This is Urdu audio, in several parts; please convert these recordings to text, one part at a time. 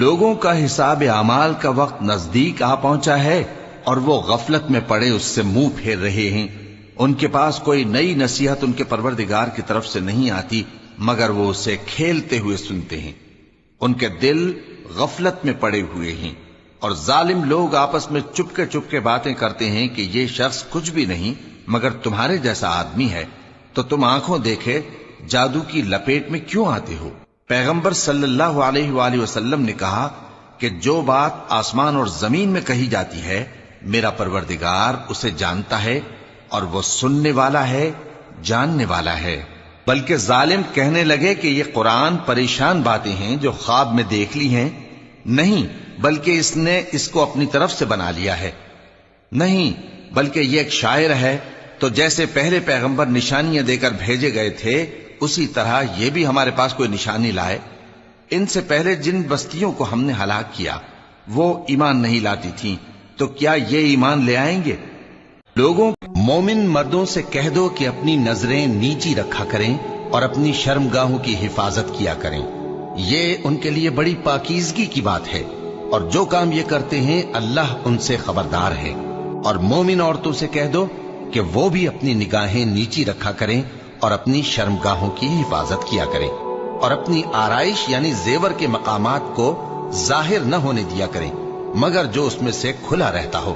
لوگوں کا حساب اعمال کا وقت نزدیک آ پہنچا ہے اور وہ غفلت میں پڑے اس سے منہ پھیر رہے ہیں۔ ان کے پاس کوئی نئی نصیحت ان کے پروردگار کی طرف سے نہیں آتی مگر وہ اسے کھیلتے ہوئے سنتے ہیں۔ ان کے دل غفلت میں پڑے ہوئے ہیں اور ظالم لوگ آپس میں چپکے باتیں کرتے ہیں کہ یہ شخص کچھ بھی نہیں مگر تمہارے جیسا آدمی ہے، تو تم آنکھوں دیکھے جادو کی لپیٹ میں کیوں آتے ہو؟ پیغمبر صلی اللہ علیہ وآلہ وسلم نے کہا کہ جو بات آسمان اور زمین میں کہی جاتی ہے میرا پروردگار اسے جانتا ہے اور وہ سننے والا ہے، جاننے والا ہے۔ بلکہ ظالم کہنے لگے کہ یہ قرآن پریشان باتیں ہیں جو خواب میں دیکھ لی ہیں، نہیں بلکہ اس نے اس کو اپنی طرف سے بنا لیا ہے، نہیں بلکہ یہ ایک شاعر ہے۔ تو جیسے پہلے پیغمبر نشانیاں دے کر بھیجے گئے تھے اسی طرح یہ بھی ہمارے پاس کوئی نشانی لائے۔ ان سے پہلے جن بستیوں کو ہم نے ہلاک کیا وہ ایمان نہیں لاتی تھیں، تو کیا یہ ایمان لے آئیں گے؟ لوگوں مومن مردوں سے کہہ دو کہ اپنی نظریں نیچی رکھا کریں اور اپنی شرمگاہوں کی حفاظت کیا کریں، یہ ان کے لیے بڑی پاکیزگی کی بات ہے، اور جو کام یہ کرتے ہیں اللہ ان سے خبردار ہے۔ اور مومن عورتوں سے کہہ دو کہ وہ بھی اپنی نگاہیں نیچی رکھا کریں اور اپنی شرمگاہوں کی حفاظت کیا کریں، اور اپنی آرائش یعنی زیور کے مقامات کو ظاہر نہ ہونے دیا کریں مگر جو اس میں سے کھلا رہتا ہو،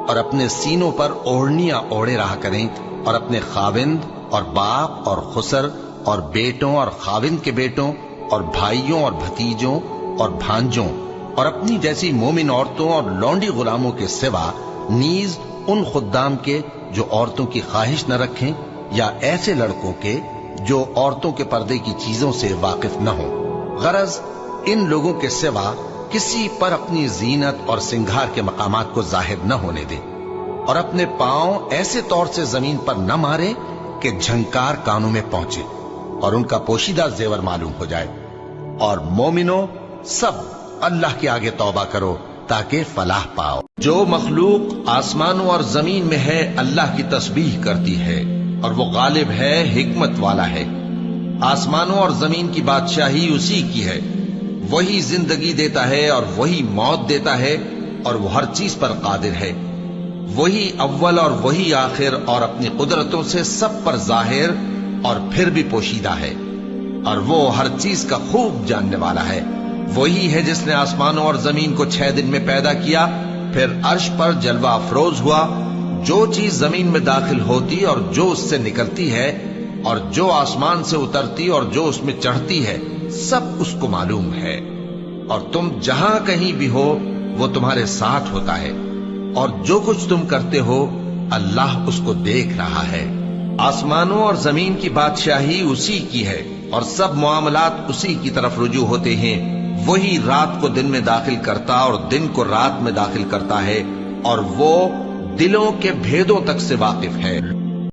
اور اپنے سینوں پر اوڑھنیاں اوڑھے رہا کریں، اور اپنے خاوند اور باپ اور خسر اور بیٹوں اور خاوند کے بیٹوں اور بھائیوں اور بھتیجوں اور بھانجوں اور اپنی جیسی مومن عورتوں اور لونڈی غلاموں کے سوا نیز ان خدام کے جو عورتوں کی خواہش نہ رکھیں یا ایسے لڑکوں کے جو عورتوں کے پردے کی چیزوں سے واقف نہ ہوں۔ غرض ان لوگوں کے سوا کسی پر اپنی زینت اور سنگھار کے مقامات کو ظاہر نہ ہونے دے، اور اپنے پاؤں ایسے طور سے زمین پر نہ مارے کہ جھنکار کانوں میں پہنچے اور ان کا پوشیدہ زیور معلوم ہو جائے۔ اور مومنوں سب اللہ کے آگے توبہ کرو تاکہ فلاح پاؤ۔ جو مخلوق آسمانوں اور زمین میں ہے اللہ کی تسبیح کرتی ہے اور وہ غالب ہے، حکمت والا ہے۔ آسمانوں اور زمین کی بادشاہی اسی کی ہے، وہی زندگی دیتا ہے اور وہی موت دیتا ہے اور وہ ہر چیز پر قادر ہے۔ وہی اول اور وہی آخر اور اپنی قدرتوں سے سب پر ظاہر اور پھر بھی پوشیدہ ہے، اور وہ ہر چیز کا خوب جاننے والا ہے۔ وہی ہے جس نے آسمانوں اور زمین کو 6 دن میں پیدا کیا، پھر عرش پر جلوہ افروز ہوا۔ جو چیز زمین میں داخل ہوتی اور جو اس سے نکلتی ہے اور جو آسمان سے اترتی اور جو اس میں چڑھتی ہے سب اس کو معلوم ہے، اور تم جہاں کہیں بھی ہو وہ تمہارے ساتھ ہوتا ہے، اور جو کچھ تم کرتے ہو اللہ اس کو دیکھ رہا ہے۔ آسمانوں اور زمین کی بادشاہی اسی کی ہے اور سب معاملات اسی کی طرف رجوع ہوتے ہیں۔ وہی رات کو دن میں داخل کرتا اور دن کو رات میں داخل کرتا ہے، اور وہ دلوں کے بھیدوں تک سے واقف ہے۔